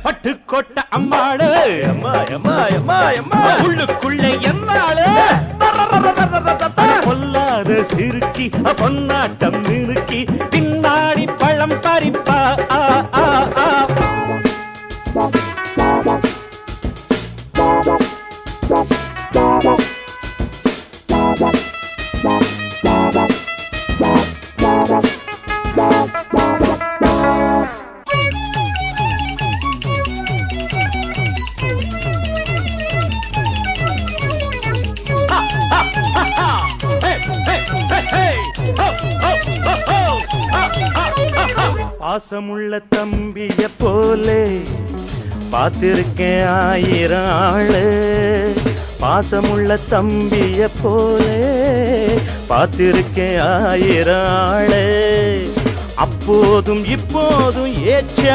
பட்டுக்கோட்டை அம்மாளு அம்மா அம்மா அம்மா அம்மா உள்ளுக்குள்ளே என்னாளு பொல்லாத சிறுக்கி பொன்னாட்டம் நிறுக்கி பின்னாடி பழம் பறிப்பா பாசமுள்ள தம்பிய போலே பார்த்திருக்கேன் 1000 ஆளு பாசமுள்ள தம்பிய போலே பார்த்திருக்கேன் 1000 ஆளு அப்போதும் இப்போதும் ஏற்ற